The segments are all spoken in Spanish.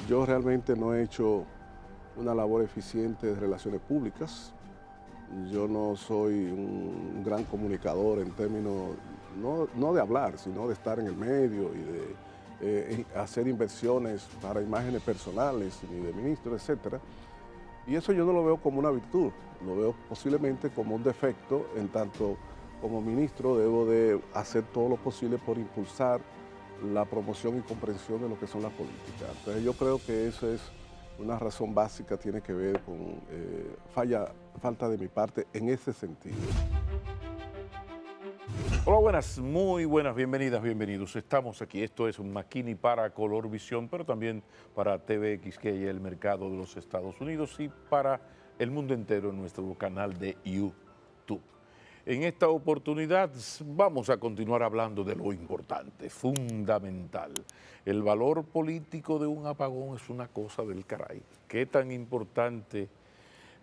yo realmente no he hecho una labor eficiente de relaciones públicas. Yo no soy un gran comunicador en términos, no de hablar, sino de estar en el medio y de hacer inversiones para imágenes personales, ni de ministros, etcétera. Y eso yo no lo veo como una virtud, lo veo posiblemente como un defecto, en tanto como ministro debo de hacer todo lo posible por impulsar la promoción y comprensión de lo que son las políticas. Entonces yo creo que eso es una razón básica, tiene que ver con falta de mi parte en ese sentido. Hola, buenas, muy buenas, bienvenidas, bienvenidos. Estamos aquí, esto es un Makini para Color Visión, pero también para TVXQ y el mercado de los Estados Unidos y para el mundo entero en nuestro canal de YouTube. En esta oportunidad vamos a continuar hablando de lo importante, fundamental. El valor político de un apagón es una cosa del caray. ¿Qué tan importante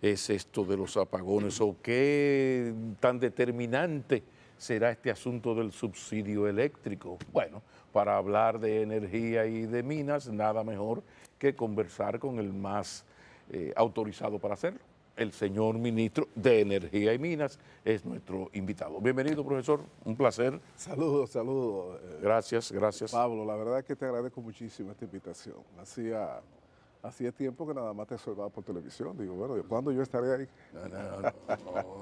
es esto de los apagones o qué tan determinante será este asunto del subsidio eléctrico? Bueno, para hablar de energía y de minas, nada mejor que conversar con el más autorizado para hacerlo. El señor ministro de Energía y Minas es nuestro invitado. Bienvenido, profesor, un placer. Saludos, saludos. Gracias, gracias. Pablo, la verdad es que te agradezco muchísimo esta invitación. Hacía tiempo que nada más te observaba por televisión. Digo, bueno, ¿cuándo yo estaré ahí?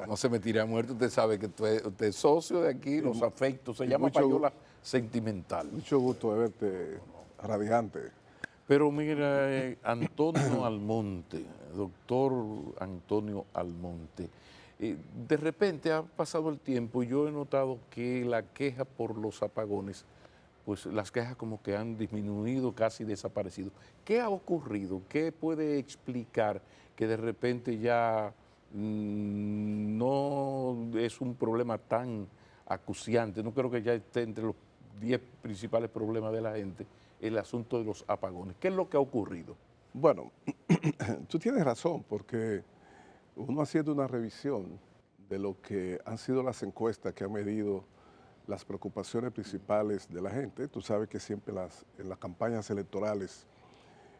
No se me tire a muerto, usted sabe que usted es socio de aquí, los afectos, se llama payola sentimental. Mucho gusto de verte radiante. Pero mira, Antonio Almonte, doctor Antonio Almonte, de repente ha pasado el tiempo y yo he notado que la queja por los apagones, pues las quejas como que han disminuido, casi desaparecido. ¿Qué ha ocurrido? ¿Qué puede explicar que de repente ya no es un problema tan acuciante? No creo que ya esté entre los 10 principales problemas de la gente el asunto de los apagones. ¿Qué es lo que ha ocurrido? Bueno, tú tienes razón, porque uno haciendo una revisión de lo que han sido las encuestas que han medido las preocupaciones principales de la gente, tú sabes que siempre en las campañas electorales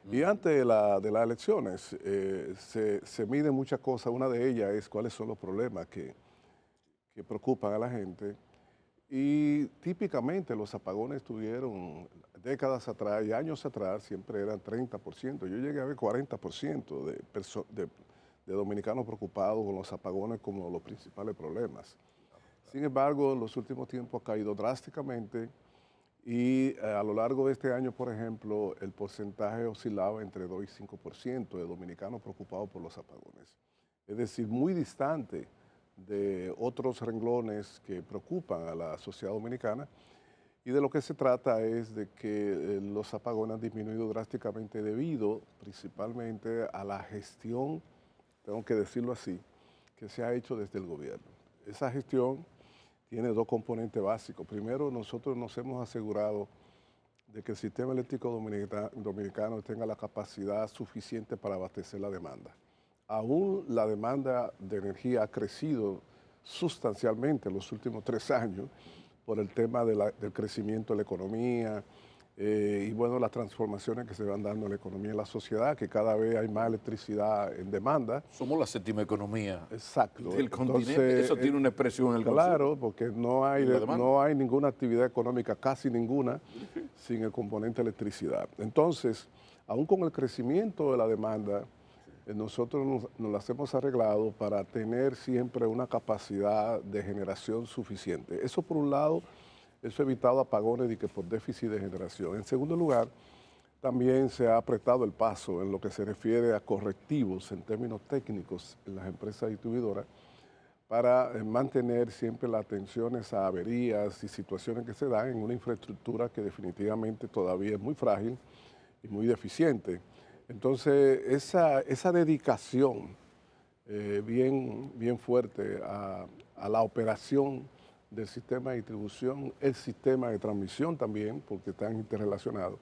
y antes de las elecciones se miden muchas cosas. Una de ellas es cuáles son los problemas que preocupan a la gente. Y típicamente los apagones tuvieron décadas atrás y años atrás, siempre eran 30%. Yo llegué a ver 40% de dominicanos preocupados con los apagones como los principales problemas. Sin embargo, en los últimos tiempos ha caído drásticamente y a lo largo de este año, por ejemplo, el porcentaje oscilaba entre 2 y 5% de dominicanos preocupados por los apagones. Es decir, muy distante de otros renglones que preocupan a la sociedad dominicana, y de lo que se trata es de que los apagones han disminuido drásticamente debido principalmente a la gestión, tengo que decirlo así, que se ha hecho desde el gobierno. Esa gestión tiene dos componentes básicos. Primero, nosotros nos hemos asegurado de que el sistema eléctrico dominicano tenga la capacidad suficiente para abastecer la demanda. Aún la demanda de energía ha crecido sustancialmente en los últimos 3 años por el tema del crecimiento de la economía y bueno, las transformaciones que se van dando en la economía y en la sociedad, que cada vez hay más electricidad en demanda. Somos la séptima economía Exacto. del continente. Eso tiene una expresión en el Claro, consumo. porque no hay ninguna actividad económica, casi ninguna, sin el componente electricidad. Entonces, aún con el crecimiento de la demanda, nosotros nos las hemos arreglado para tener siempre una capacidad de generación suficiente. Eso por un lado, eso ha evitado apagones y que por déficit de generación. En segundo lugar, también se ha apretado el paso en lo que se refiere a correctivos en términos técnicos en las empresas distribuidoras para mantener siempre las atenciones a averías y situaciones que se dan en una infraestructura que definitivamente todavía es muy frágil y muy deficiente. Entonces, esa dedicación bien fuerte a la operación del sistema de distribución, el sistema de transmisión también, porque están interrelacionados,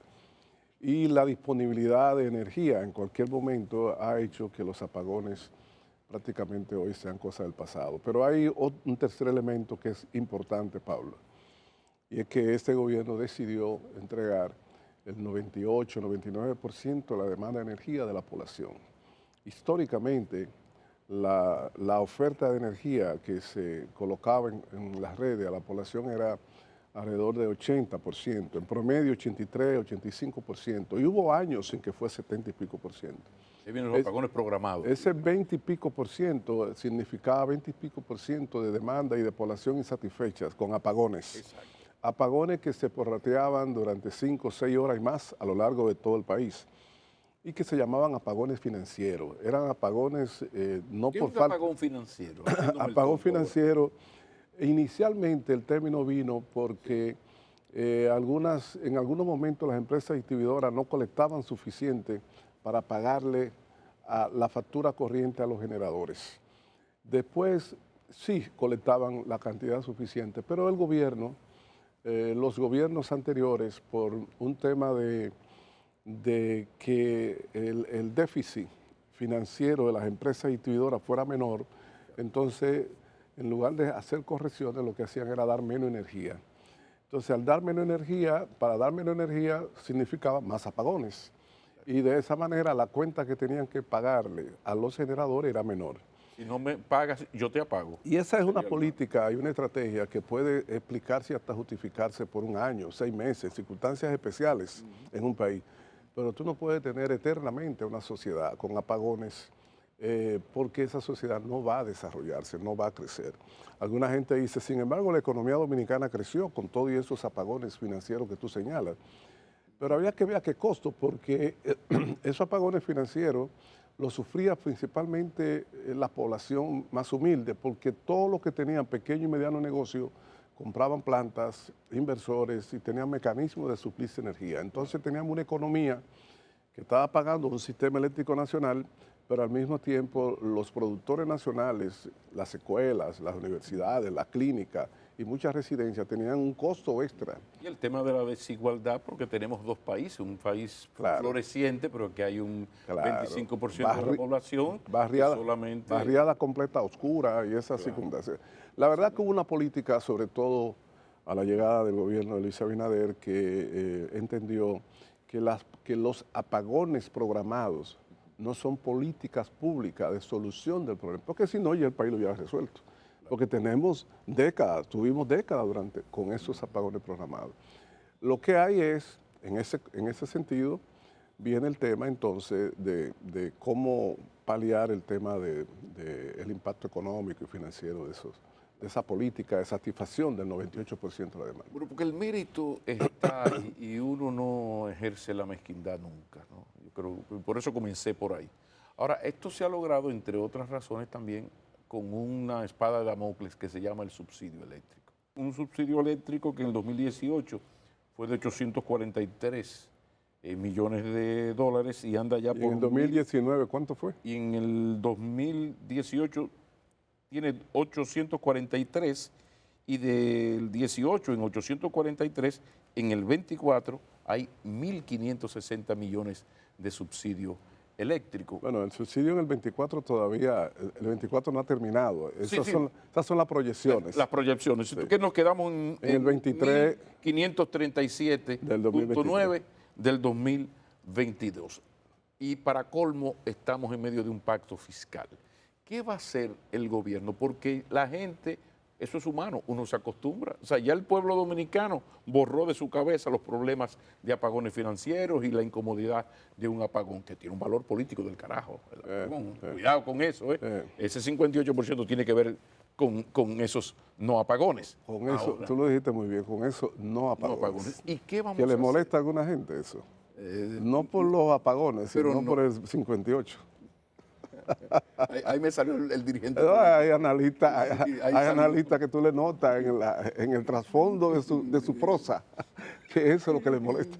y la disponibilidad de energía en cualquier momento ha hecho que los apagones prácticamente hoy sean cosas del pasado. Pero hay un tercer elemento que es importante, Pablo, y es que este gobierno decidió entregar el 98, 99% de la demanda de energía de la población. Históricamente, la oferta de energía que se colocaba en las redes a la población era alrededor de 80%, en promedio 83, 85%, y hubo años en que fue 70 y pico por ciento. Ahí vienen los apagones programados. Ese 20 y pico por ciento significaba 20 y pico por ciento de demanda y de población insatisfechas con apagones. Exacto. Apagones que se prorrateaban durante 5 o 6 horas y más a lo largo de todo el país y que se llamaban apagones financieros. Eran apagones no ¿Qué por es un falta. apagón financiero? Haciéndome el Apagón tonto financiero. Inicialmente el término vino porque en algunos momentos las empresas distribuidoras no colectaban suficiente para pagarle a la factura corriente a los generadores. Después sí colectaban la cantidad suficiente, pero el gobierno, los gobiernos anteriores, por un tema de que el déficit financiero de las empresas distribuidoras fuera menor, entonces en lugar de hacer correcciones lo que hacían era dar menos energía. Entonces al dar menos energía, para dar menos energía significaba más apagones. Y de esa manera la cuenta que tenían que pagarle a los generadores era menor. Si no me pagas, yo te apago. Y esa es una política y una estrategia que puede explicarse y hasta justificarse por un año, 6 meses, circunstancias especiales en un país. Pero tú no puedes tener eternamente una sociedad con apagones porque esa sociedad no va a desarrollarse, no va a crecer. Alguna gente dice, sin embargo, la economía dominicana creció con todos esos apagones financieros que tú señalas. Pero había que ver a qué costo, porque esos apagones financieros los sufría principalmente la población más humilde, porque todos los que tenían pequeño y mediano negocio compraban plantas, inversores y tenían mecanismos de suplirse energía. Entonces teníamos una economía que estaba pagando un sistema eléctrico nacional, pero al mismo tiempo los productores nacionales, las escuelas, las universidades, las clínicas y muchas residencias tenían un costo extra. Y el tema de la desigualdad, porque tenemos dos países, un país floreciente, pero que hay un 25% de la población barriada, solamente... barriada completa, oscura y esas circunstancias. La verdad que hubo una política, sobre todo a la llegada del gobierno de Luis Abinader, que entendió que los apagones programados no son políticas públicas de solución del problema, porque si no ya el país lo hubiera resuelto. Porque tuvimos décadas con esos apagones programados. Lo que hay es, en ese sentido, viene el tema entonces de cómo paliar el tema del impacto económico y financiero de esa política de satisfacción del 98% de la demanda. Bueno, porque el mérito está ahí y uno no ejerce la mezquindad nunca, ¿no? Yo creo, por eso comencé por ahí. Ahora, esto se ha logrado, entre otras razones, también con una espada de Damocles que se llama el subsidio eléctrico. Un subsidio eléctrico que en el 2018 fue de 843 millones de dólares y anda ya por... ¿Y en el 2019 cuánto fue? Y en el 2018 tiene 843 y del 18 en 843, en el 24 hay 1.560 millones de subsidio eléctrico. Bueno, el subsidio en el 24 todavía, el 24 no ha terminado. Esas son las proyecciones. Las proyecciones. Sí. ¿Qué nos quedamos en el 23? 537.9 del 2022. Y para colmo, estamos en medio de un pacto fiscal. ¿Qué va a hacer el gobierno? Porque la gente, eso es humano, uno se acostumbra. O sea, ya el pueblo dominicano borró de su cabeza los problemas de apagones financieros y la incomodidad de un apagón, que tiene un valor político del carajo. Cuidado con eso. Ese 58% tiene que ver con esos no apagones. Con eso, ahora, tú lo dijiste muy bien, con eso no apagones. ¿Y qué vamos que a hacer? ¿Que le molesta a alguna gente eso? No por los apagones, sino por el 58. Ahí me salió el dirigente. Hay analistas que tú le notas en el trasfondo de su prosa, que eso es lo que le molesta.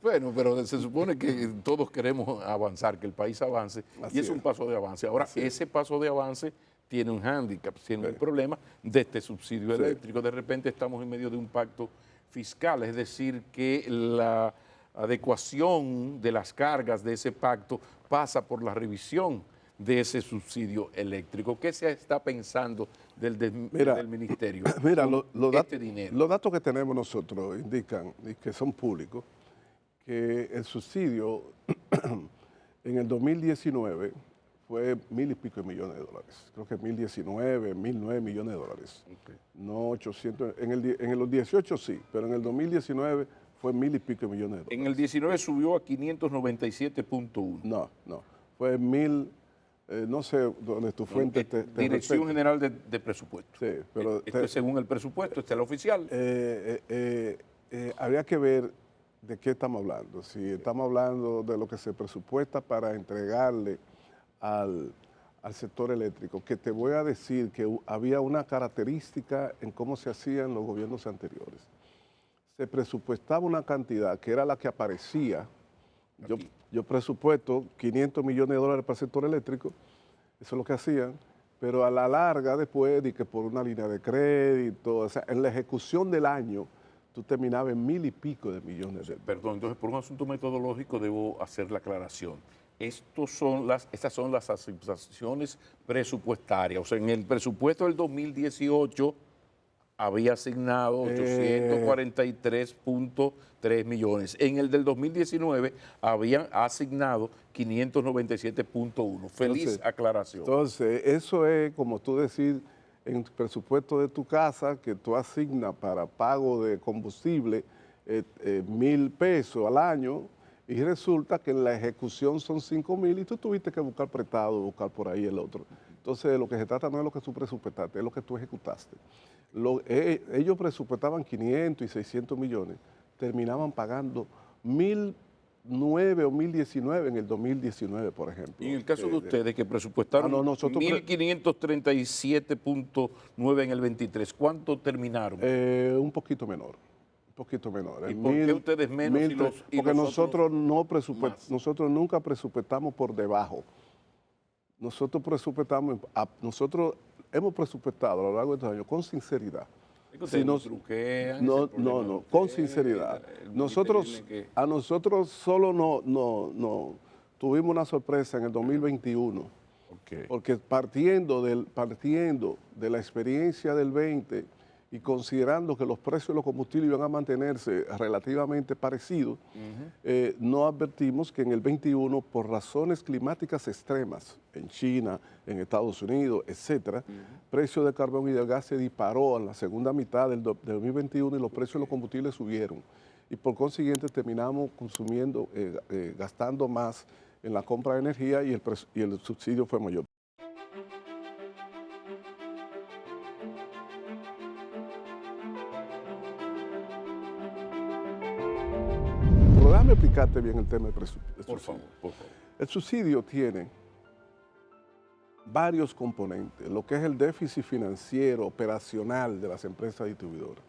Bueno, pero se supone que todos queremos avanzar, que el país avance, y es un paso de avance. Ahora, ese paso de avance tiene un hándicap, tiene un problema de este subsidio eléctrico. De repente estamos en medio de un pacto fiscal, es decir, que la adecuación de las cargas de ese pacto pasa por la revisión de ese subsidio eléctrico. ¿Qué se está pensando del ministerio? Mira, los datos que tenemos nosotros indican, y que son públicos, que el subsidio en el 2019 fue 1.000 y pico de millones de dólares. Creo que 1.019, 1.009 millones de dólares. Ok. No 800, en los 18 sí, pero en el 2019 fue 1.000 y pico de millones de dólares. En el 19 subió a 597.1. No, fue 1.000, no sé dónde tu fuente te Dirección respeta. General de Presupuesto. Sí, pero Esto es según el presupuesto, este es el oficial. habría que ver de qué estamos hablando. Si estamos hablando de lo que se presupuesta para entregarle al sector eléctrico, que te voy a decir que había una característica en cómo se hacía en los gobiernos anteriores. Se presupuestaba una cantidad que era la que aparecía. Yo presupuesto 500 millones de dólares para el sector eléctrico, eso es lo que hacían, pero a la larga después de que por una línea de crédito, o sea, en la ejecución del año, tú terminabas en 1.000 y pico de millones de dólares. Perdón, entonces por un asunto metodológico debo hacer la aclaración. Estas son las asignaciones presupuestarias. O sea, en el presupuesto del 2018 había asignado 843.3 millones. En el del 2019 habían asignado 597.1. Feliz Entonces, aclaración. Entonces, eso es como tú decir en el presupuesto de tu casa que tú asignas para pago de combustible 1.000 pesos al año y resulta que en la ejecución son 5.000 y tú tuviste que buscar prestado, buscar por ahí el otro. Entonces, lo que se trata no es lo que tú presupuestaste, es lo que tú ejecutaste. Ellos presupuestaban 500 y 600 millones, terminaban pagando 1.009 o 1.019 en el 2019, por ejemplo. Y en el caso de ustedes que presupuestaron 1.537.9 en el 23, ¿cuánto terminaron? Un poquito menor. Un poquito menor. ¿Y por qué ustedes menos porque nosotros más? nosotros nunca presupuestamos por debajo. Nosotros hemos presupuestado a lo largo de estos años con sinceridad. No, con sinceridad. A nosotros solo no tuvimos una sorpresa en el 2021, porque partiendo de la experiencia del 20 y considerando que los precios de los combustibles iban a mantenerse relativamente parecidos, no advertimos que en el 21, por razones climáticas extremas, en China, en Estados Unidos, etcétera, el precio del carbón y del gas se disparó en la segunda mitad del 2021 y los precios de los combustibles subieron. Y por consiguiente terminamos consumiendo, gastando más en la compra de energía y el subsidio fue mayor. Pero déjame explicarte bien el tema del subsidio. Por favor. El subsidio tiene varios componentes, lo que es el déficit financiero operacional de las empresas distribuidoras.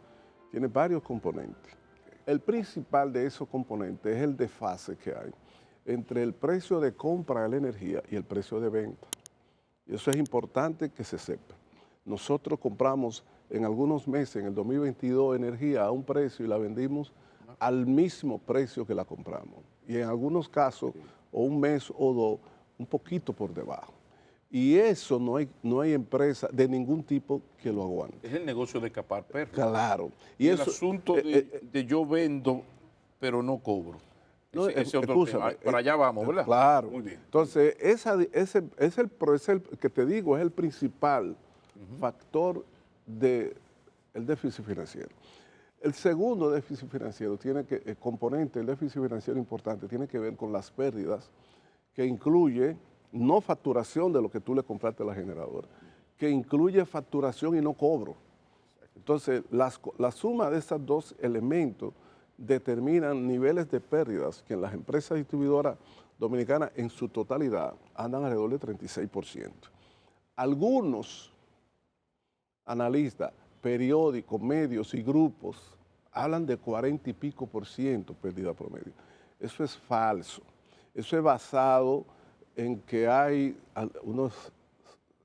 Tiene varios componentes. El principal de esos componentes es el desfase que hay entre el precio de compra de la energía y el precio de venta. Y eso es importante que se sepa. Nosotros compramos en algunos meses, en el 2022, energía a un precio y la vendimos al mismo precio que la compramos. Y en algunos casos, o un mes o dos, un poquito por debajo. Y eso no hay empresa de ningún tipo que lo aguante. Es el negocio de capar perros. Claro. Y el asunto de yo vendo, pero no cobro. No, ese otro tema. Para allá vamos, ¿verdad? Claro. Muy bien. Entonces, es el que te digo, es el principal factor del déficit financiero. El segundo déficit financiero, el componente del déficit financiero importante, tiene que ver con las pérdidas, que incluye no facturación de lo que tú le compraste a la generadora, que incluye facturación y no cobro. Entonces, la suma de esos dos elementos determinan niveles de pérdidas que en las empresas distribuidoras dominicanas en su totalidad andan alrededor del 36%. Algunos analistas, periódicos, medios y grupos hablan de 40 y pico % pérdida promedio. Eso es falso. Eso es basado en que hay unos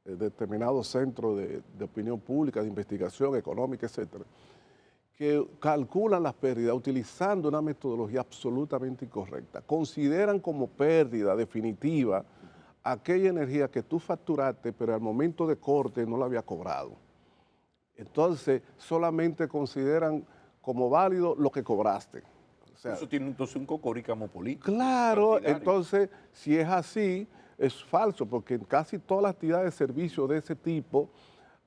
determinados centros de opinión pública, de investigación económica, etcétera, que calculan las pérdidas utilizando una metodología absolutamente incorrecta. Consideran como pérdida definitiva aquella energía que tú facturaste, pero al momento de corte no la había cobrado. Entonces, solamente consideran como válido lo que cobraste. sea, eso tiene entonces un cocoricamo político. claro, partidario. entonces, si es así, es falso, porque en casi todas las actividades de servicio de ese tipo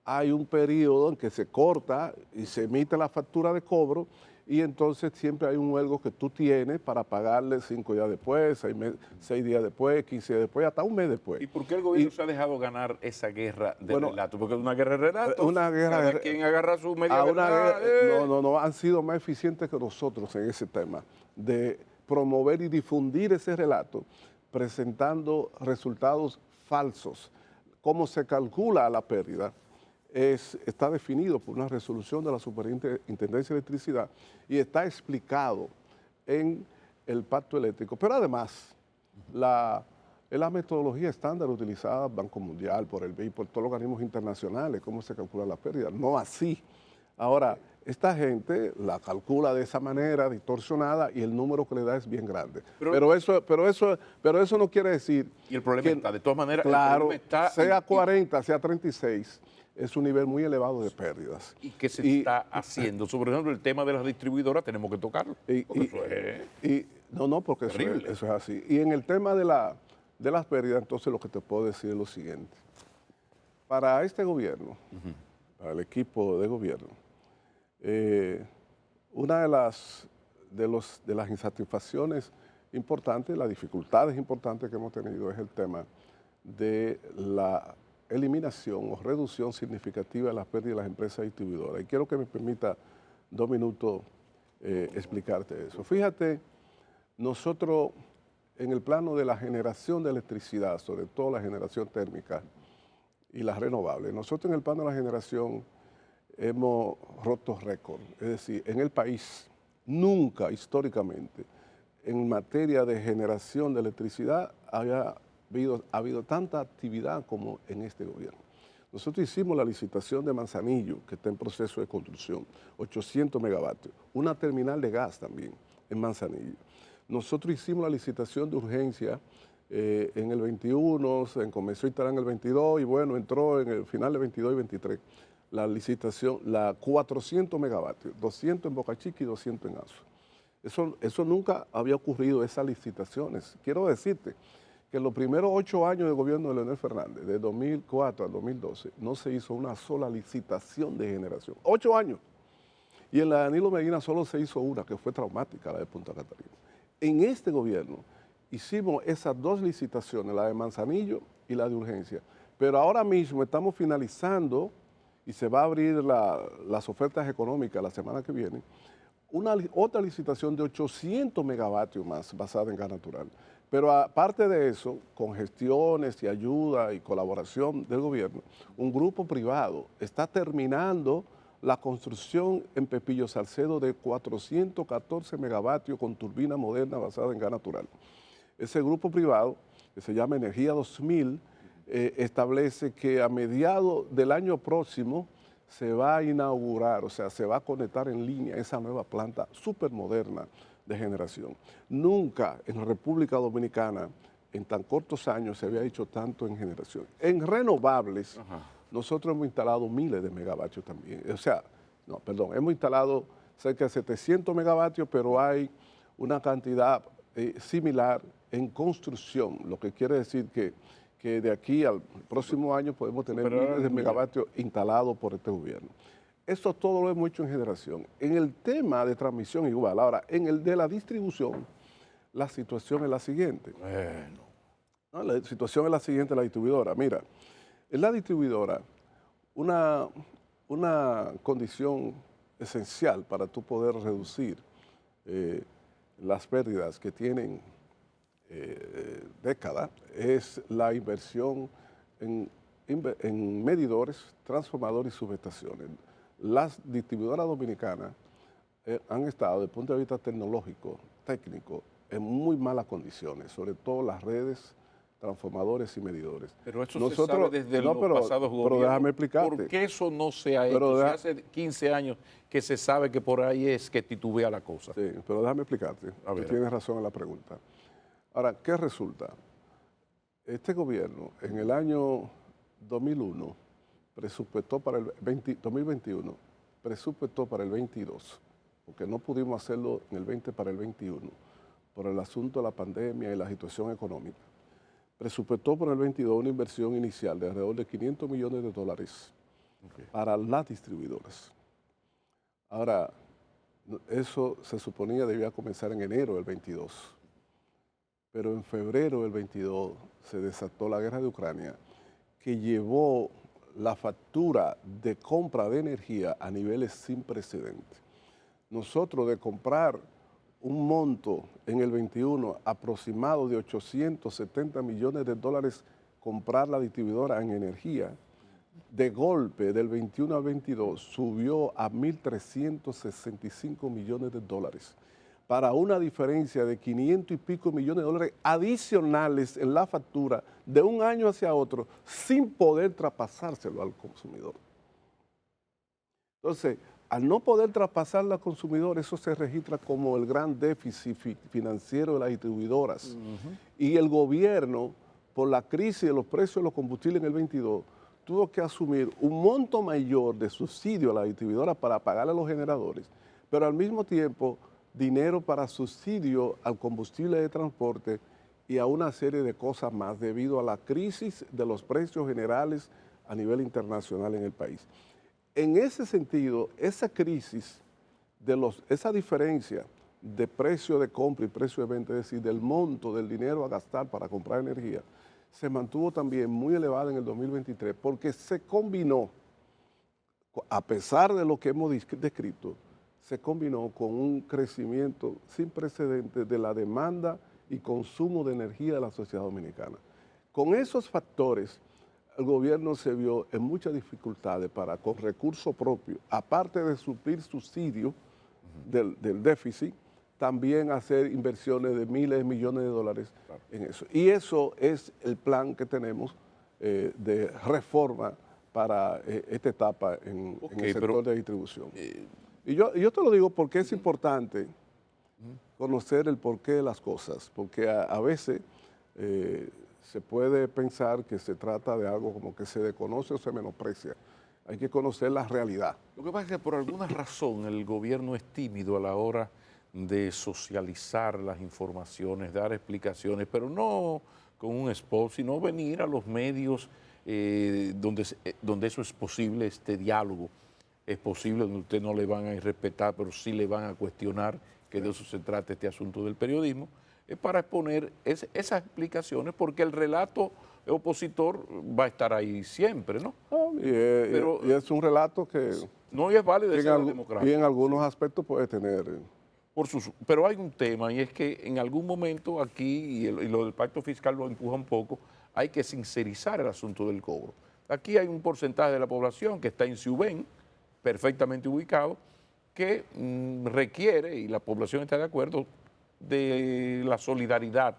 hay un periodo en que se corta y se emite la factura de cobro y entonces siempre hay un huelgo que tú tienes para pagarle 5 días después, 6 días después, 15 días después, hasta un mes después. ¿Y por qué el gobierno se ha dejado ganar esa guerra de Bueno, relatos? Porque es una guerra de relatos. una guerra Cada de- quien agarra su media a una verdad. guerra- no, han sido más eficientes que nosotros en ese tema, de promover y difundir ese relato, presentando resultados falsos. Cómo se calcula la pérdida está definido por una resolución de la Superintendencia de Electricidad y está explicado en el pacto eléctrico. Pero además, es la metodología estándar utilizada Banco Mundial, por el BEI, por todos los organismos internacionales, cómo se calcula la pérdida. No así. Ahora, esta gente la calcula de esa manera, distorsionada, y el número que le da es bien grande. Pero eso no quiere decir Y el problema está, de todas maneras, claro, el problema está sea 40, sea 36, es un nivel muy elevado de pérdidas. y qué se está haciendo. Sobre ejemplo, el tema de las distribuidoras tenemos que tocarlo. Porque eso es Porque terrible. eso es así. Y en el tema de las pérdidas, entonces lo que te puedo decir es lo siguiente. Para este gobierno, para el equipo de gobierno, una de las insatisfacciones importantes, las dificultades importantes que hemos tenido es el tema de la eliminación o reducción significativa de las pérdidas de las empresas distribuidoras. Y quiero que me permita 2 minutos explicarte eso. Fíjate, nosotros en el plano de la generación de electricidad, sobre todo la generación térmica y las renovables, nosotros en el plano de la generación hemos roto récord. Es decir, en el país nunca históricamente en materia de generación de electricidad ha habido tanta actividad como en este gobierno. Nosotros hicimos la licitación de Manzanillo, que está en proceso de construcción, 800 megavatios, una terminal de gas también en Manzanillo. Nosotros hicimos la licitación de urgencia en el 21, se comenzó a instalar en el 22 y bueno, entró en el final del 22 y 23. La licitación, la 400 megavatios, 200 en Boca Chica y 200 en Azua. Eso nunca había ocurrido, esas licitaciones. Quiero decirte que en los primeros 8 años del gobierno de Leonel Fernández, de 2004 al 2012, no se hizo una sola licitación de generación. 8 años. Y en la de Danilo Medina solo se hizo una, que fue traumática, la de Punta Catalina. En este gobierno hicimos esas 2 licitaciones, la de Manzanillo y la de urgencia. Pero ahora mismo estamos finalizando y se va a abrir las ofertas económicas la semana que viene, otra licitación de 800 megavatios más basada en gas natural. Pero aparte de eso, con gestiones y ayuda y colaboración del gobierno, un grupo privado está terminando la construcción en Pepillo Salcedo de 414 megavatios con turbina moderna basada en gas natural. Ese grupo privado, que se llama Energía 2000, establece que a mediados del año próximo se va a inaugurar, o sea, se va a conectar en línea esa nueva planta súper moderna de generación. Nunca en la República Dominicana, en tan cortos años, se había hecho tanto en generación. En renovables, nosotros hemos instalado miles de megavatios también. Hemos instalado cerca de 700 megavatios, pero hay una cantidad similar en construcción, lo que quiere decir que de aquí al próximo año podemos tener miles de megavatios instalados por este gobierno. Eso todo lo hemos hecho en generación. En el tema de transmisión igual. Ahora, en el de la distribución, la situación es la siguiente. ¿No? La situación es la siguiente, la distribuidora. Mira, en la distribuidora, una condición esencial para tú poder reducir las pérdidas que tienen década es la inversión en medidores, transformadores y subestaciones. Las distribuidoras dominicanas han estado, desde el punto de vista tecnológico, técnico, en muy malas condiciones, sobre todo las redes, transformadores y medidores. Pero eso se sabe desde los pasados gobiernos. Pero déjame explicarte. ¿Por qué eso no se ha hecho? Si hace 15 años que se sabe que por ahí es que titubea la cosa. Sí, pero déjame explicarte. Tienes razón en la pregunta. Ahora, ¿qué resulta? Este gobierno en el año 2001 presupuestó para el 2021, presupuestó para el 22, porque no pudimos hacerlo en el 20 para el 21, por el asunto de la pandemia y la situación económica. Presupuestó por el 22 una inversión inicial de alrededor de $500 millones para las distribuidoras. Ahora, eso se suponía debía comenzar en enero del 22, pero en febrero del 22 se desató la guerra de Ucrania, que llevó la factura de compra de energía a niveles sin precedentes. Nosotros de comprar un monto en el 21 aproximado de $870 millones comprar la distribuidora en energía, de golpe del 21 al 22 subió a $1.365 millones, para una diferencia de 500 y pico millones de dólares adicionales en la factura de un año hacia otro sin poder traspasárselo al consumidor. Entonces, al no poder traspasarlo al consumidor, eso se registra como el gran déficit financiero de las distribuidoras. Y el gobierno, por la crisis de los precios de los combustibles en el 22, tuvo que asumir un monto mayor de subsidio a la distribuidora para pagarle a los generadores, pero al mismo tiempo dinero para subsidio al combustible de transporte y a una serie de cosas más debido a la crisis de los precios generales a nivel internacional en el país. En ese sentido, esa crisis, esa diferencia de precio de compra y precio de venta, es decir, del monto del dinero a gastar para comprar energía, se mantuvo también muy elevada en el 2023 porque se combinó, a pesar de lo que hemos descrito, se combinó con un crecimiento sin precedentes de la demanda y consumo de energía de la sociedad dominicana. Con esos factores, el gobierno se vio en muchas dificultades para, con recursos propios, aparte de suplir subsidios del déficit, también hacer inversiones de miles de millones de dólares en eso. Y eso es el plan que tenemos de reforma para esta etapa en el sector de distribución. Y yo te lo digo porque es importante conocer el porqué de las cosas, porque a veces se puede pensar que se trata de algo como que se desconoce o se menosprecia. Hay que conocer la realidad. Lo que pasa es que por alguna razón el gobierno es tímido a la hora de socializar las informaciones, dar explicaciones, pero no con un spot, sino venir a los medios donde eso es posible, este diálogo es posible, donde usted no le van a irrespetar, pero sí le van a cuestionar, que de eso se trata este asunto del periodismo, para exponer esas explicaciones, porque el relato opositor va a estar ahí siempre, ¿no? Pero es un relato que no es válido de la democracia. Y en algunos aspectos puede tener... Pero hay un tema, y es que en algún momento aquí, y lo del pacto fiscal lo empuja un poco, hay que sincerizar el asunto del cobro. Aquí hay un porcentaje de la población que está en Ciubén, perfectamente ubicado, que requiere, y la población está de acuerdo, de la solidaridad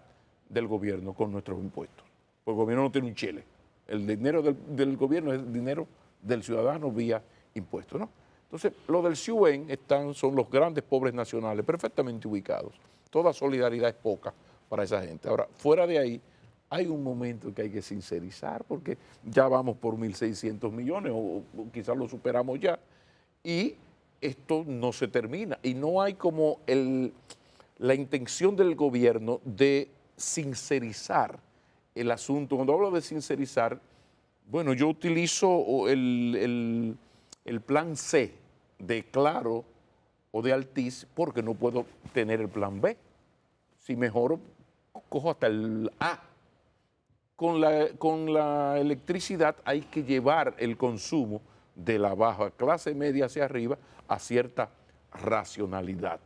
del gobierno con nuestros impuestos. Porque el gobierno no tiene un chele. El dinero del gobierno es el dinero del ciudadano vía impuestos, ¿no? Entonces, lo del CIUEN son los grandes pobres nacionales perfectamente ubicados. Toda solidaridad es poca para esa gente. Ahora, fuera de ahí, hay un momento que hay que sincerizar porque ya vamos por 1.600 millones o quizás lo superamos ya y esto no se termina. Y no hay como la intención del gobierno de sincerizar el asunto. Cuando hablo de sincerizar, bueno, yo utilizo el plan C de Claro o de Altiz porque no puedo tener el plan B. Si mejoro, cojo hasta el A. Con la electricidad hay que llevar el consumo de la baja clase media hacia arriba a cierta racionalidad.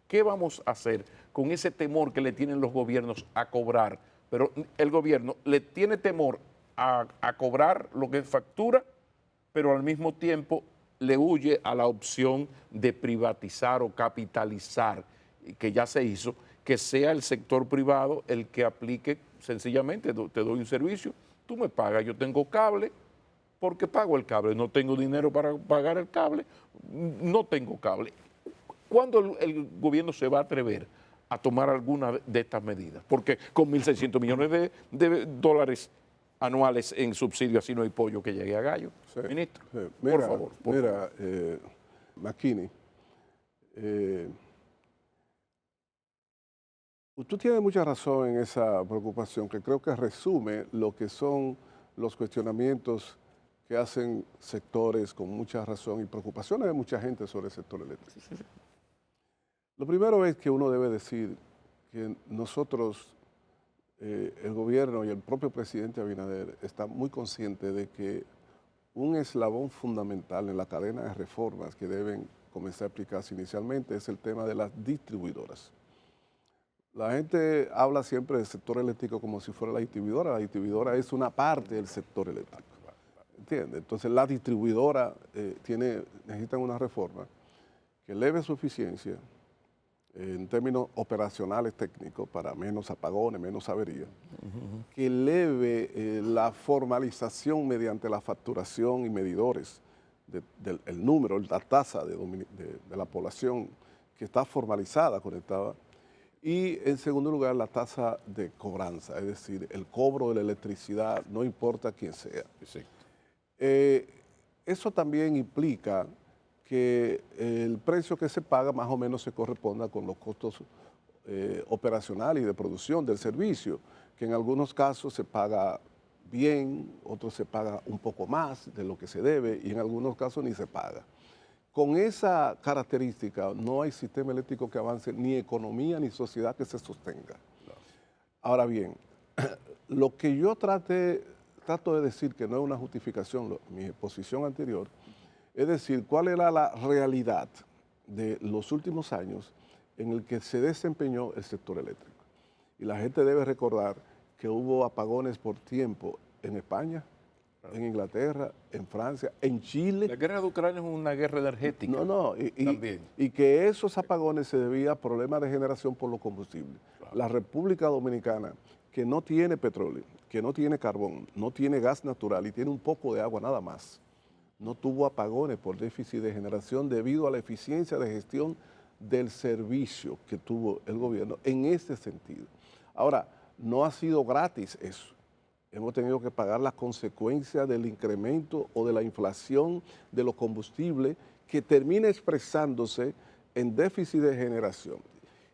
¿Qué vamos a hacer con ese temor que le tienen los gobiernos a cobrar? Pero el gobierno le tiene temor a cobrar lo que factura, pero al mismo tiempo le huye a la opción de privatizar o capitalizar, que ya se hizo, que sea el sector privado el que aplique sencillamente, te doy un servicio, tú me pagas, yo tengo cable, porque pago el cable, no tengo dinero para pagar el cable, no tengo cable. ¿Cuándo el gobierno se va a atrever a tomar alguna de estas medidas? Porque con 1.600 millones de dólares anuales en subsidio, así no hay pollo que llegue a gallo. Sí, ministro, sí. Mira, por favor. Mira, McKinney, Eh, Tú tienes mucha razón en esa preocupación, que creo que resume lo que son los cuestionamientos que hacen sectores con mucha razón y preocupaciones de mucha gente sobre el sector eléctrico. Lo primero es que uno debe decir que nosotros, el gobierno y el propio presidente Abinader, están muy conscientes de que un eslabón fundamental en la cadena de reformas que deben comenzar a aplicarse inicialmente es el tema de las distribuidoras. La gente habla siempre del sector eléctrico como si fuera la distribuidora. La distribuidora es una parte del sector eléctrico. ¿Entiendes? Entonces la distribuidora necesitan una reforma que eleve su eficiencia en términos operacionales técnicos para menos apagones, menos averías, que eleve la formalización mediante la facturación y medidores del número, la tasa de la población que está formalizada, conectada. Y en segundo lugar, la tasa de cobranza, es decir, el cobro de la electricidad, no importa quién sea. Eso también implica que el precio que se paga más o menos se corresponda con los costos operacionales y de producción del servicio, que en algunos casos se paga bien, otros se paga un poco más de lo que se debe y en algunos casos ni se paga. Con esa característica no hay sistema eléctrico que avance, ni economía ni sociedad que se sostenga. Ahora bien, lo que yo trato de decir, que no es una justificación, mi exposición anterior, es decir, cuál era la realidad de los últimos años en el que se desempeñó el sector eléctrico. Y la gente debe recordar que hubo apagones por tiempo en España, en Inglaterra, en Francia, en Chile. La guerra de Ucrania es una guerra energética. También. Y que esos apagones se debían a problemas de generación por los combustibles. Claro. La República Dominicana, que no tiene petróleo, que no tiene carbón, no tiene gas natural y tiene un poco de agua nada más, no tuvo apagones por déficit de generación debido a la eficiencia de gestión del servicio que tuvo el gobierno en ese sentido. Ahora, no ha sido gratis eso. Hemos tenido que pagar las consecuencias del incremento o de la inflación de los combustibles que termina expresándose en déficit de generación.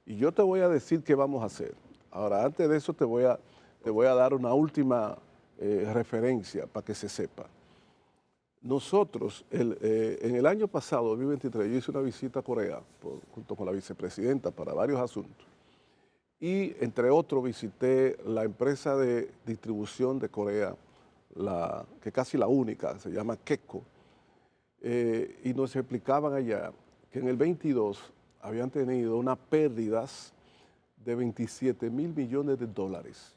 Y yo te voy a decir qué vamos a hacer. Ahora, antes de eso te voy a dar una última referencia para que se sepa. Nosotros, en el año pasado, 2023, yo hice una visita a Corea junto con la vicepresidenta para varios asuntos. Y, entre otros, visité la empresa de distribución de Corea, que es casi la única, se llama KEPCO, y nos explicaban allá que en el 22 habían tenido unas pérdidas de 27 mil millones de dólares.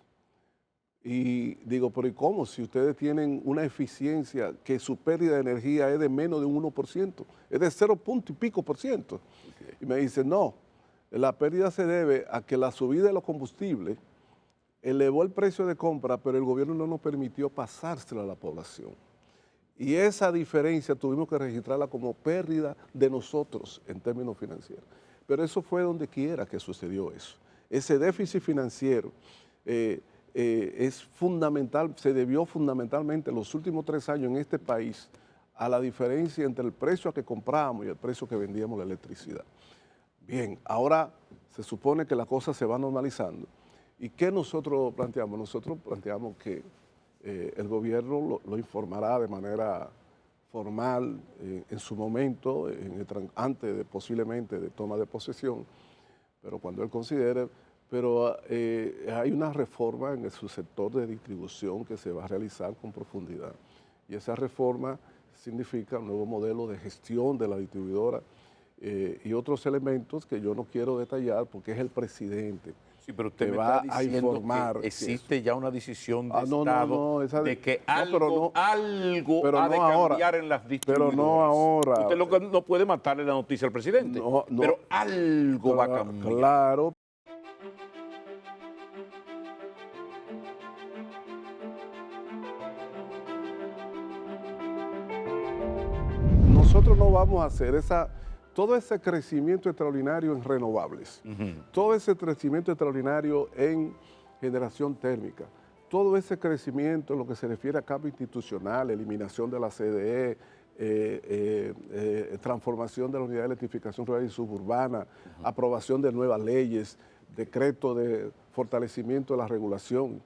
Y digo, pero ¿y cómo? Si ustedes tienen una eficiencia que su pérdida de energía es de menos de un 1%, es de 0 punto y pico por ciento. Okay. Y me dicen, no, la pérdida se debe a que la subida de los combustibles elevó el precio de compra, pero el gobierno no nos permitió pasárselo a la población. Y esa diferencia tuvimos que registrarla como pérdida de nosotros en términos financieros. Pero eso fue donde quiera que sucedió eso. Ese déficit financiero es fundamental, se debió fundamentalmente en los últimos 3 años en este país a la diferencia entre el precio a que comprábamos y el precio que vendíamos la electricidad. Bien, ahora se supone que la cosa se va normalizando. ¿Y qué nosotros planteamos? Nosotros planteamos que el gobierno lo informará de manera formal en su momento, antes de posiblemente de toma de posesión, pero cuando él considere. Pero hay una reforma en su sector de distribución que se va a realizar con profundidad. Y esa reforma significa un nuevo modelo de gestión de la distribuidora y otros elementos que yo no quiero detallar porque es el presidente. Sí, pero usted me va a informar que existe ya una decisión de Estado de que algo ha de cambiar en las distribuidoras. Pero no ahora. Usted no puede matarle la noticia al presidente, pero algo va a cambiar. Claro. Nosotros no vamos a hacer todo ese crecimiento extraordinario en renovables, todo ese crecimiento extraordinario en generación térmica, todo ese crecimiento en lo que se refiere a cambio institucional, eliminación de la CDE, transformación de la unidad de electrificación rural y suburbana, aprobación de nuevas leyes, decreto de fortalecimiento de la regulación,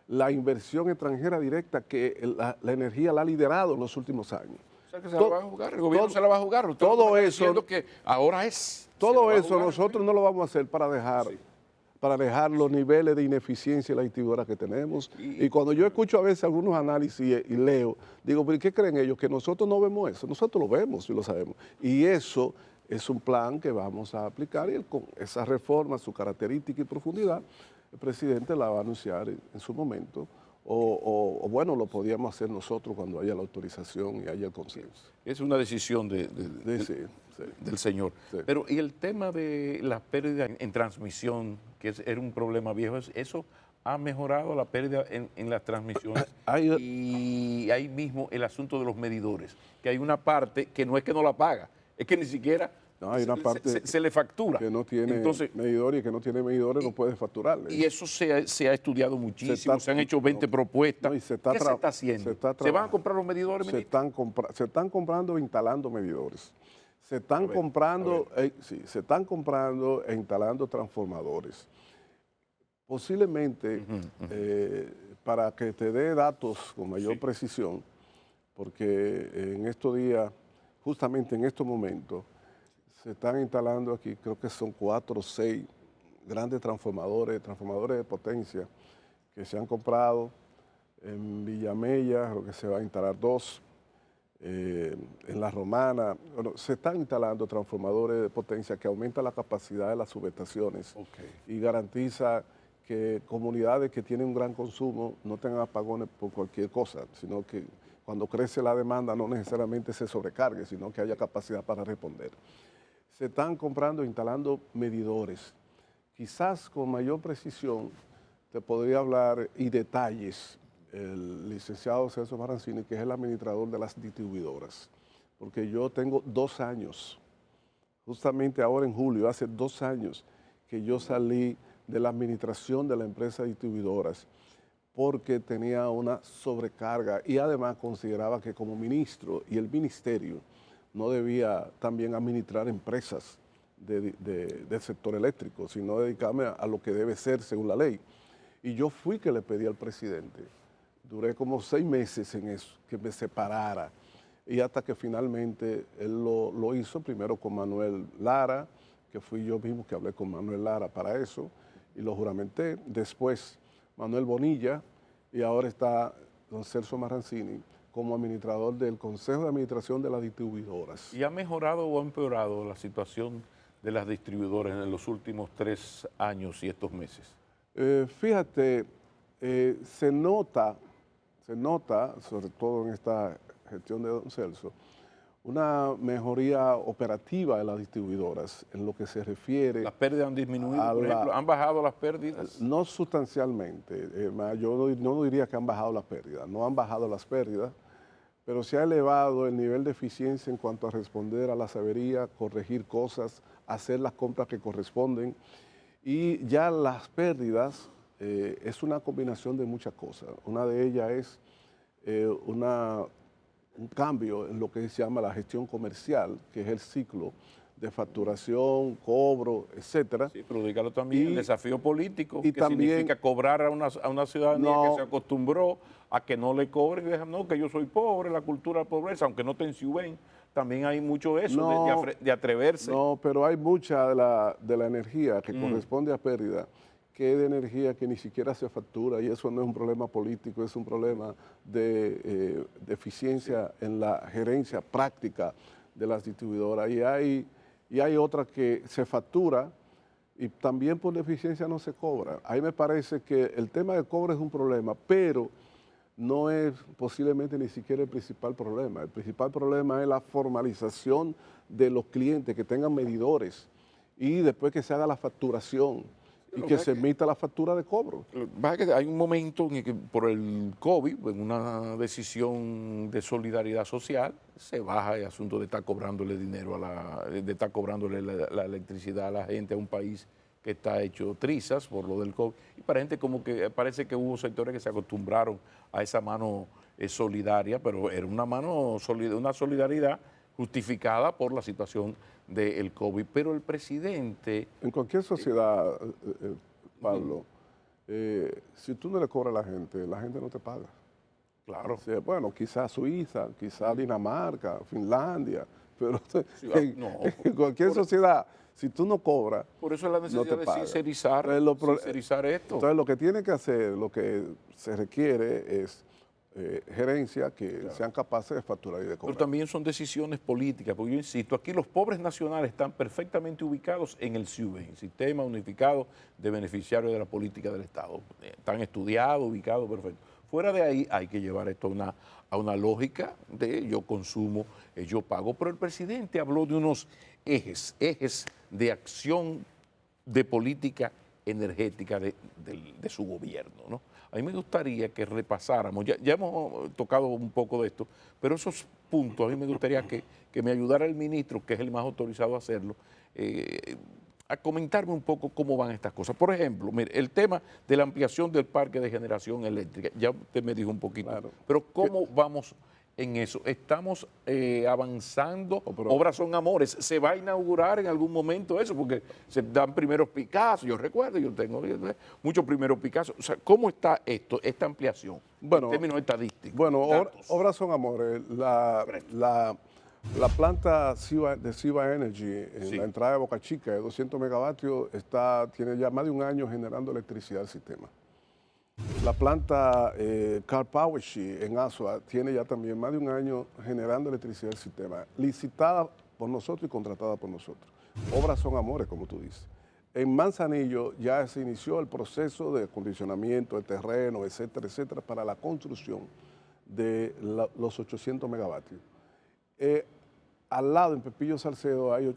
la inversión extranjera directa que la energía la ha liderado en los últimos años. O sea que se la va a jugar, el gobierno se la va a jugar. Usted todo está eso, diciendo que ahora es. todo eso nosotros no lo vamos a hacer para dejar los niveles de ineficiencia y la distribuidora que tenemos. Y cuando yo escucho a veces algunos análisis y leo, digo, ¿pero qué creen ellos? Que nosotros no vemos eso. Nosotros lo vemos y lo sabemos. Y eso es un plan que vamos a aplicar y con esa reforma, su característica y profundidad, el presidente la va a anunciar en su momento. O bueno, lo podíamos hacer nosotros cuando haya la autorización y haya el consenso. Es una decisión del señor. Sí. Pero, ¿y el tema de las pérdidas en transmisión, que era un problema viejo, eso ha mejorado la pérdida en las transmisiones? Y ahí mismo el asunto de los medidores, que hay una parte que no es que no la paga, es que ni siquiera hay una parte se le factura. Que no tiene medidores y que no tiene medidores no puede facturarle. Y eso se ha estudiado muchísimo, se han hecho 20 propuestas. ¿Qué se está haciendo? ¿Se van a comprar los medidores, ministro? Se están comprando e instalando medidores. Se están comprando e instalando transformadores. Posiblemente, para que te dé datos con mayor precisión, porque en estos días, justamente en estos momentos, se están instalando aquí, creo que son 4 o 6 grandes transformadores de potencia que se han comprado. En Villamella, creo que se va a instalar 2. En La Romana, bueno, se están instalando transformadores de potencia que aumentan la capacidad de las subestaciones y garantiza que comunidades que tienen un gran consumo no tengan apagones por cualquier cosa, sino que cuando crece la demanda no necesariamente se sobrecargue, sino que haya capacidad para responder. Se están comprando e instalando medidores. Quizás con mayor precisión te podría hablar y detalles el licenciado Celso Marancini, que es el administrador de las distribuidoras, porque yo tengo 2 años, justamente ahora en julio, hace 2 años que yo salí de la administración de la empresa de distribuidoras porque tenía una sobrecarga y además consideraba que como ministro y el ministerio no debía también administrar empresas del sector eléctrico, sino dedicarme a lo que debe ser según la ley. Y yo fui que le pedí al presidente, duré como 6 meses en eso, que me separara. Y hasta que finalmente él lo hizo, primero con Manuel Lara, que fui yo mismo que hablé con Manuel Lara para eso, y lo juramenté. Después Manuel Bonilla, y ahora está don Celso Marancini como administrador del Consejo de Administración de las Distribuidoras. ¿Y ha mejorado o ha empeorado la situación de las distribuidoras en los últimos 3 años y estos meses? Fíjate, se nota, sobre todo en esta gestión de don Celso, una mejoría operativa de las distribuidoras en lo que se refiere. ¿Las pérdidas han disminuido, por ejemplo? ¿Han bajado las pérdidas? No sustancialmente. Yo no diría que han bajado las pérdidas. No han bajado las pérdidas, pero se ha elevado el nivel de eficiencia en cuanto a responder a las averías, corregir cosas, hacer las compras que corresponden. Y ya las pérdidas es una combinación de muchas cosas. Una de ellas es un cambio en lo que se llama la gestión comercial, que es el ciclo de facturación, cobro, etcétera. Sí, pero dígalo también, el desafío político, y que también, significa cobrar a una ciudadanía que se acostumbró a que no le cobren y dejan, no, que yo soy pobre, la cultura de pobreza, aunque no te ensuben, también hay mucho eso de atreverse. No, pero hay mucha de la energía que corresponde a pérdida, que es de energía que ni siquiera se factura, y eso no es un problema político, es un problema de eficiencia en la gerencia práctica de las distribuidoras. Y hay otra que se factura y también por deficiencia no se cobra. Ahí me parece que el tema de cobro es un problema, pero no es posiblemente ni siquiera el principal problema. El principal problema es la formalización de los clientes, que tengan medidores y después que se haga la facturación y que se emita la factura de cobro. Hay un momento en que por el COVID, en una decisión de solidaridad social, se baja el asunto de estar cobrándole dinero de estar cobrándole la electricidad a la gente, a un país que está hecho trizas por lo del COVID, y para gente como que parece que hubo sectores que se acostumbraron a esa mano solidaria, pero era una mano una solidaridad justificada por la situación del COVID. Pero el presidente, En cualquier sociedad, Pablo, si tú no le cobras a la gente no te paga. claro, O sea, bueno, quizás Suiza, quizás Dinamarca, Finlandia, pero no, en cualquier sociedad, si tú no cobras, por eso es la no necesidad te de pagan. sincerizar, sincerizar esto. Entonces, lo que tiene que hacer, lo que se requiere es gerencia que sean capaces de facturar y de Pero cobrar. también son decisiones políticas, porque yo insisto, aquí los pobres nacionales están perfectamente ubicados en el SIUBE, el Sistema Unificado de Beneficiarios de la Política del Estado. Están estudiados, ubicados, perfecto. Fuera de ahí hay que llevar esto a una lógica de yo consumo, yo pago. Pero el presidente habló de unos ejes de acción de política energética de su gobierno, ¿no? A mí me gustaría que repasáramos, ya hemos tocado un poco de esto, pero esos puntos a mí me gustaría que me ayudara el ministro, que es el más autorizado a hacerlo, a comentarme un poco cómo van estas cosas. Por ejemplo, mire, el tema de la ampliación del parque de generación eléctrica, ya usted me dijo un poquito, Claro. pero ¿cómo vamos en eso? ¿Estamos avanzando? Pero- Obras son amores. ¿Se va a inaugurar en algún momento eso? Porque se dan primeros Picasso. Yo recuerdo, yo tengo muchos primeros Picasso. O sea, ¿cómo está esto, esta ampliación? Bueno, en términos estadísticos. Bueno, datos. obras son amores. La planta de Siva Energy en Sí. la entrada de Boca Chica de 200 megavatios tiene ya más de un año generando electricidad al sistema. La planta Car Power en Asua tiene ya también más de un año generando electricidad al sistema, licitada por nosotros y contratada por nosotros. Obras son amores, como tú dices. En Manzanillo ya se inició el proceso de acondicionamiento de terreno, etcétera, etcétera, para la construcción de los 800 megavatios. Al lado, en Pepillo Salcedo, hay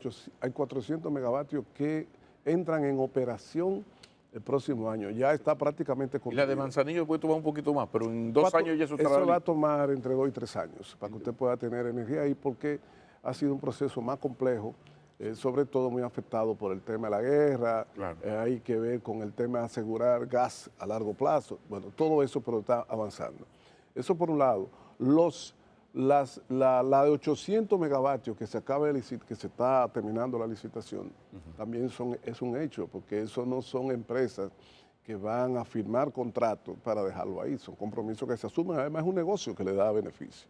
400 megavatios que entran en operación el próximo año. Ya está prácticamente Y la construida. de Manzanillo puede tomar un poquito más, pero en 2 años ya eso estará Eso va a listo. tomar entre 2 y 3 años para que usted pueda tener energía ahí, porque ha sido un proceso más complejo, sobre todo muy afectado por el tema de la guerra. Claro. Hay que ver con el tema de asegurar gas a largo plazo. Bueno, todo eso, pero está avanzando. Eso por un lado. La de 800 megavatios que se acaba que se está terminando la licitación, también es un hecho, porque eso no son empresas que van a firmar contratos para dejarlo ahí, son compromisos que se asumen, además es un negocio que le da beneficio.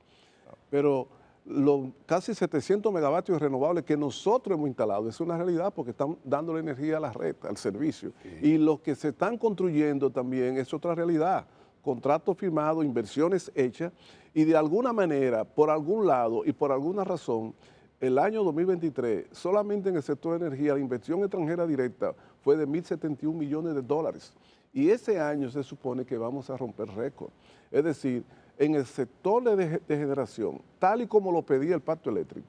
Pero los casi 700 megavatios renovables que nosotros hemos instalado, es una realidad porque están dándole energía a la red, al servicio. Y los que se están construyendo también es otra realidad. Contratos firmados, inversiones hechas, y de alguna manera, por algún lado y por alguna razón, el año 2023, solamente en el sector de energía, la inversión extranjera directa fue de 1.071 millones de dólares. Y ese año se supone que vamos a romper récord. Es decir, en el sector de generación, tal y como lo pedía el Pacto Eléctrico,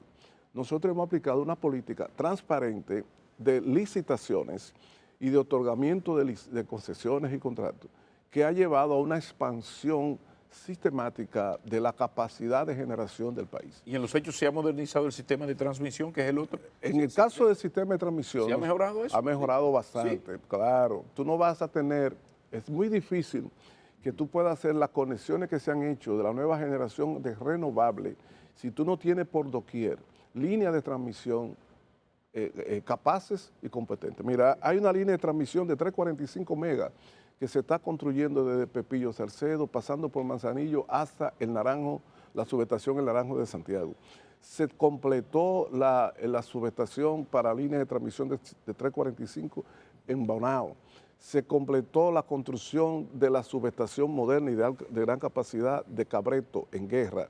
nosotros hemos aplicado una política transparente de licitaciones y de otorgamiento de concesiones y contratos que ha llevado a una expansión sistemática de la capacidad de generación del país. Y en los hechos se ha modernizado el sistema de transmisión, que es el otro. En el caso del sistema de transmisión, ¿Se ha mejorado eso? ha mejorado bastante, claro. Tú no vas a tener, es muy difícil que tú puedas hacer las conexiones que se han hecho de la nueva generación de renovable si tú no tienes por doquier líneas de transmisión capaces y competentes. Mira, hay una línea de transmisión de 345 megas que se está construyendo desde Pepillo Salcedo, pasando por Manzanillo hasta el Naranjo, la subestación El Naranjo de Santiago. Se completó la subestación para línea de transmisión de 345 en Bonao. Se completó la construcción de la subestación moderna y de gran capacidad de Cabreto en Guerra.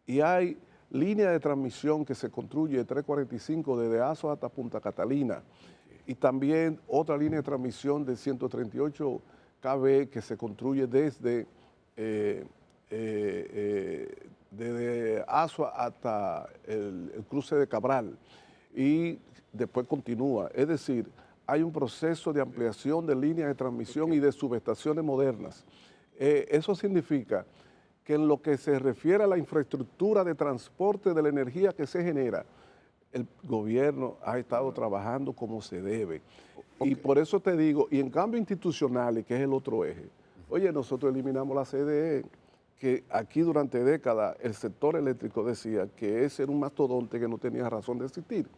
Y hay línea de transmisión que se construye de 345 desde Azua hasta Punta Catalina. Y también otra línea de transmisión de 138 kV que se construye desde Azua hasta el cruce de Cabral y después continúa. Es decir, hay un proceso de ampliación de líneas de transmisión y de subestaciones modernas. Eso significa que en lo que se refiere a la infraestructura de transporte de la energía que se genera, el gobierno ha estado trabajando como se debe. Y Ok. por eso te digo, y en cambio institucionales, que es el otro eje, oye, nosotros eliminamos la CDE, que aquí durante décadas el sector eléctrico decía que ese era un mastodonte que no tenía razón de existir.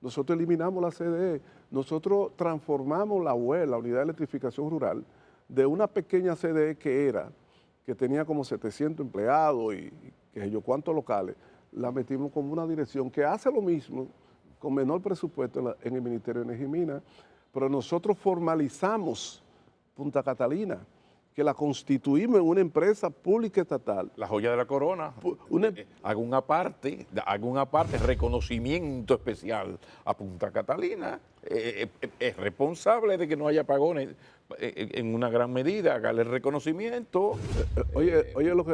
Nosotros eliminamos la CDE, nosotros transformamos la UE, la Unidad de Electrificación Rural, de una pequeña CDE que tenía como 700 empleados y qué sé yo cuántos locales, la metimos como una dirección que hace lo mismo con menor presupuesto en el Ministerio de Energía y Minas, pero nosotros formalizamos Punta Catalina, que la constituimos en una empresa pública estatal. La joya de la corona. Una- Hago una parte, reconocimiento especial a Punta Catalina. Es responsable de que no haya apagones en una gran medida. Hágale reconocimiento. Oye lo que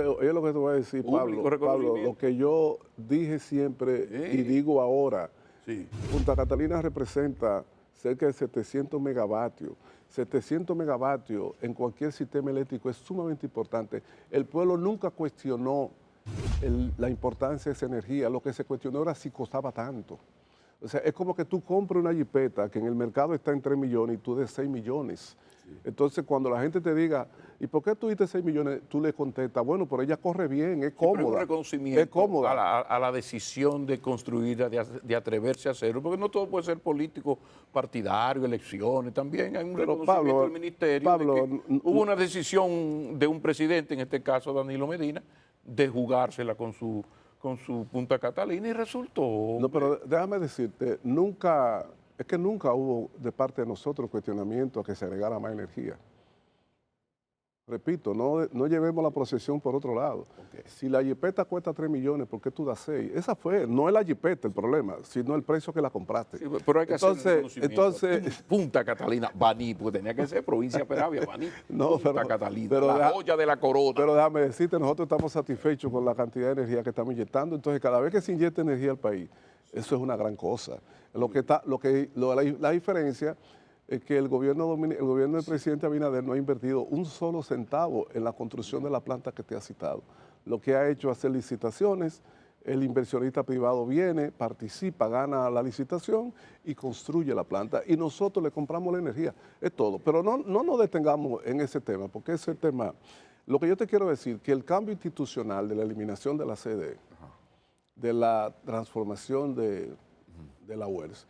te voy a decir, Público Pablo, reconocimiento. lo que yo dije siempre y digo ahora, Sí. Punta Catalina representa cerca de 700 megavatios. 700 megavatios en cualquier sistema eléctrico es sumamente importante. El pueblo nunca cuestionó la importancia de esa energía, lo que se cuestionó era si costaba tanto. O sea, es como que tú compras una jipeta que en el mercado está en 3 millones y tú des 6 millones. Entonces, cuando la gente te diga, ¿y por qué tú diste 6 millones? Tú le contestas, bueno, pero ella corre bien, es Pero es un cómoda. reconocimiento Es cómoda. a la decisión de construir, de atreverse a hacerlo, porque no todo puede ser político, partidario, elecciones, también hay un Pero, reconocimiento Pablo, del ministerio Pablo, de que hubo una decisión de un presidente, en este caso Danilo Medina, de jugársela con su Punta Catalina y resultó. No, pero déjame decirte, es que nunca hubo de parte de nosotros cuestionamiento a que se agregara más energía. Repito, no llevemos la procesión por otro lado. Si la jipeta cuesta 3 millones, ¿por qué tú das 6? Esa fue, no es la jipeta el problema, sino el precio que la compraste. Sí, pero hay que hacer un reconocimiento. entonces, Punta Catalina, Baní, porque tenía que ser provincia Peravia, Baní. No, Punta pero- Catalina, pero la deja- joya de la corona. pero déjame decirte, nosotros estamos satisfechos con la cantidad de energía que estamos inyectando. Entonces, cada vez que se inyecta energía al país, eso es una gran cosa. La diferencia es que el gobierno del presidente Abinader no ha invertido un solo centavo en la construcción de la planta que te ha citado. Lo que ha hecho es hacer licitaciones, el inversionista privado viene, participa, gana la licitación y construye la planta. Y nosotros le compramos la energía, es todo. Pero no nos detengamos en ese tema, porque ese tema, lo que yo te quiero decir, que el cambio institucional de la eliminación de la CDE, de la transformación de la UERS,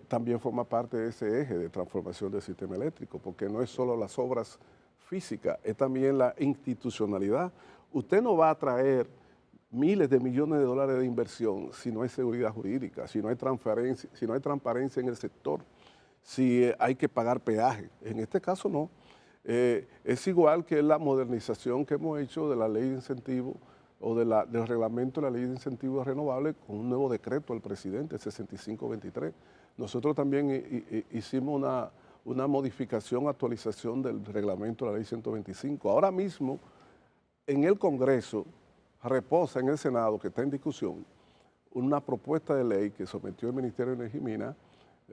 también forma parte de ese eje de transformación del sistema eléctrico, porque no es solo las obras físicas, es también la institucionalidad. Usted no va a traer miles de millones de dólares de inversión si no hay seguridad jurídica, si no hay transparencia en el sector, si hay que pagar peaje. En este caso no. Es igual que la modernización que hemos hecho de la ley de incentivo o del reglamento de la ley de incentivos renovables con un nuevo decreto del presidente, el 6523. Nosotros también hicimos una modificación, actualización del reglamento de la ley 125. Ahora mismo, en el Congreso, reposa en el Senado, que está en discusión, una propuesta de ley que sometió el Ministerio de Energía y Minas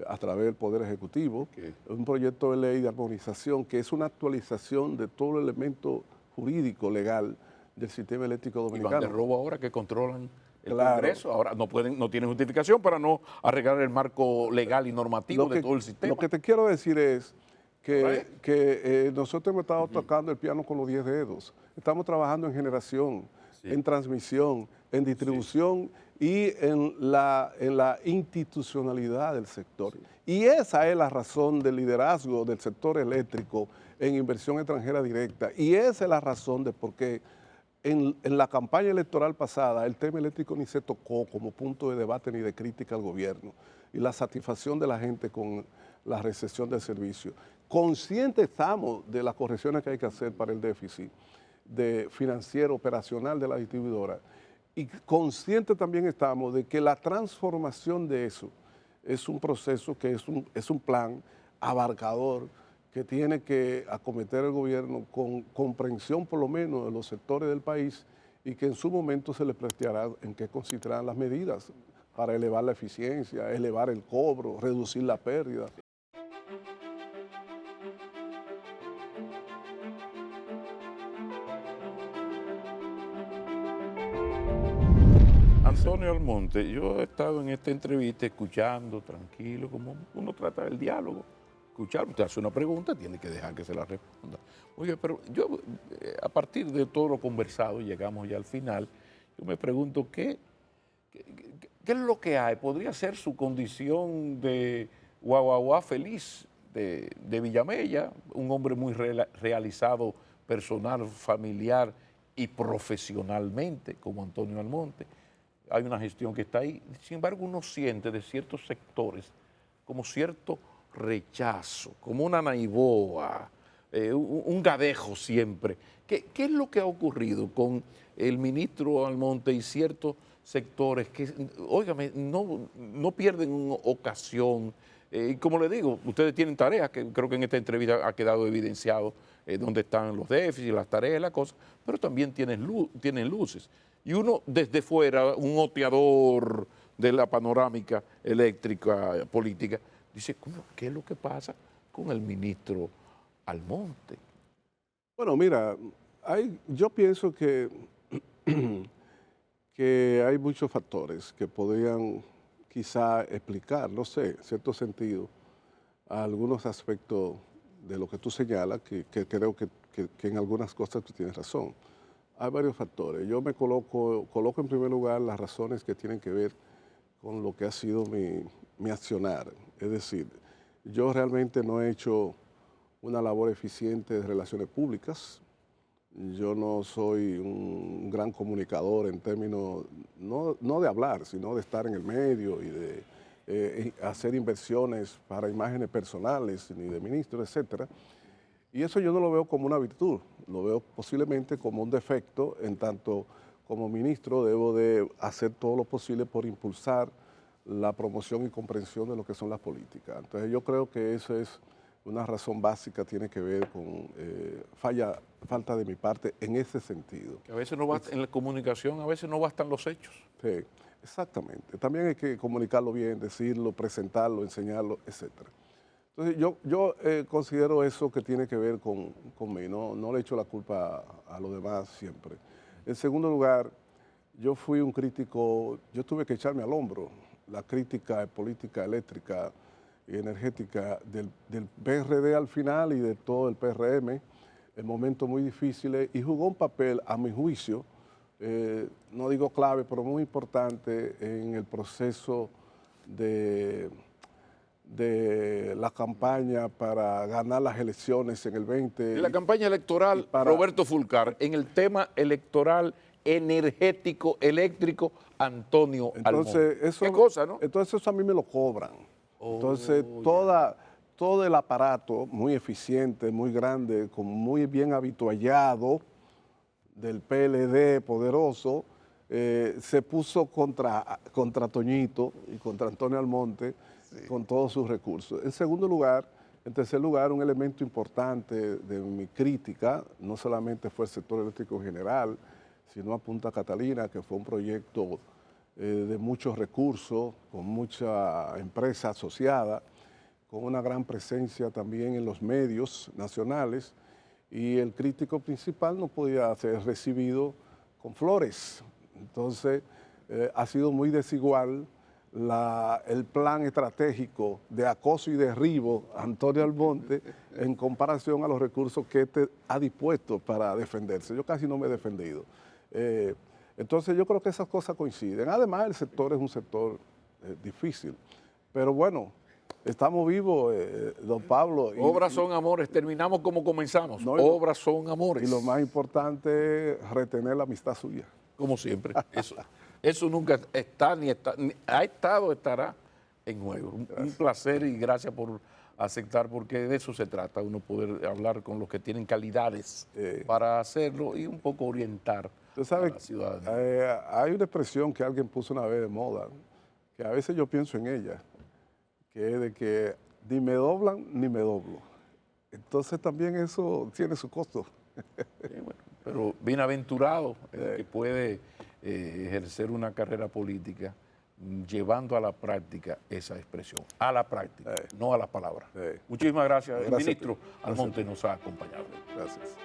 a través del Poder Ejecutivo, un proyecto de ley de armonización que es una actualización de todo el elemento jurídico, legal, del sistema eléctrico Y van de dominicano. robo ahora que controlan el Claro. Congreso. Ahora no tienen justificación para no arreglar el marco legal y normativo de todo el sistema. Lo que te quiero decir es que nosotros hemos estado tocando el piano con los 10 dedos. Estamos trabajando en generación, en transmisión, en distribución y en la institucionalidad del sector. Y esa es la razón del liderazgo del sector eléctrico en inversión extranjera directa. Y esa es la razón de por qué en la campaña electoral pasada el tema eléctrico ni se tocó como punto de debate ni de crítica al gobierno. Y la satisfacción de la gente con la recesión del servicio. Conscientes estamos de las correcciones que hay que hacer para el déficit financiero operacional de la distribuidora. Y conscientes también estamos de que la transformación de eso es un proceso que es un plan abarcador que tiene que acometer el gobierno con comprensión por lo menos de los sectores del país y que en su momento se le planteará en qué consistirán las medidas para elevar la eficiencia, elevar el cobro, reducir la pérdida. Antonio Almonte, yo he estado en esta entrevista escuchando tranquilo, como uno trata el diálogo. Escuchar, usted hace una pregunta, tiene que dejar que se la responda. Oye, pero yo, a partir de todo lo conversado, llegamos ya al final, yo me pregunto, ¿qué es lo que hay? ¿Podría ser su condición de guaguaguá feliz de Villamella, un hombre muy realizado personal, familiar y profesionalmente, como Antonio Almonte? Hay una gestión que está ahí. Sin embargo, uno siente de ciertos sectores como cierto rechazo, como una naiboa, un gadejo siempre. ¿Qué es lo que ha ocurrido con el ministro Almonte y ciertos sectores que, óigame, no pierden una ocasión? Como le digo, ustedes tienen tareas, que creo que en esta entrevista ha quedado evidenciado dónde están los déficits, las tareas, las cosas, pero también tienen luces. Y uno desde fuera, un oteador de la panorámica eléctrica política, dice, ¿qué es lo que pasa con el ministro Almonte? Bueno, mira, yo pienso que hay muchos factores que podrían quizá explicar, no sé, en cierto sentido, algunos aspectos de lo que tú señalas, que creo que en algunas cosas tú tienes razón. Hay varios factores. Yo me coloco en primer lugar las razones que tienen que ver con lo que ha sido mi accionar. Es decir, yo realmente no he hecho una labor eficiente de relaciones públicas. Yo no soy un gran comunicador en términos, no de hablar, sino de estar en el medio y de hacer inversiones para imágenes personales, ni de ministros, etcétera. Y eso yo no lo veo como una virtud, lo veo posiblemente como un defecto, en tanto como ministro debo de hacer todo lo posible por impulsar la promoción y comprensión de lo que son las políticas. Entonces yo creo que eso es una razón básica, tiene que ver con falta de mi parte en ese sentido. Que a veces no basta, en la comunicación a veces no bastan los hechos. Sí, exactamente. También hay que comunicarlo bien, decirlo, presentarlo, enseñarlo, etcétera. Entonces yo considero eso que tiene que ver conmigo, no le echo la culpa a los demás siempre. En segundo lugar, yo fui un crítico, yo tuve que echarme al hombro la crítica de política eléctrica y energética del PRD al final y de todo el PRM, en momentos muy difíciles, y jugó un papel, a mi juicio, no digo clave, pero muy importante en el proceso de la campaña para ganar las elecciones en el 20. En la campaña electoral, Roberto Fulcar, en el tema electoral energético, eléctrico, Antonio Almonte. ¿Qué cosa, no? Entonces eso a mí me lo cobran. Entonces todo el aparato muy eficiente, muy grande, muy bien habituallado del PLD poderoso, se puso contra Toñito y contra Antonio Almonte, sí, con todos sus recursos. En tercer lugar, un elemento importante de mi crítica, no solamente fue el sector eléctrico en general, sino a Punta Catalina, que fue un proyecto de muchos recursos, con mucha empresa asociada, con una gran presencia también en los medios nacionales, y el crítico principal no podía ser recibido con flores. Entonces, ha sido muy desigual el plan estratégico de acoso y derribo a Antonio Almonte en comparación a los recursos que este ha dispuesto para defenderse. Yo casi no me he defendido. Entonces yo creo que esas cosas coinciden. Además, el sector es un sector difícil. Pero bueno, estamos vivos, don Pablo. Obras son amores, terminamos como comenzamos. No, obras son amores. Y lo más importante es retener la amistad suya. Como siempre. Eso nunca está, ha estado, estará en juego. Un placer y gracias por aceptar, porque de eso se trata, uno poder hablar con los que tienen calidades para hacerlo y un poco orientar a la ciudadanía. Hay una expresión que alguien puso una vez de moda, que a veces yo pienso en ella, que es de que ni me doblan ni me doblo. Entonces también eso tiene su costo. Sí, bueno, pero bienaventurado el que puede ejercer una carrera política llevando a la práctica esa expresión, a la práctica, no a las palabras. Muchísimas gracias. El ministro Almonte nos ha acompañado. Gracias.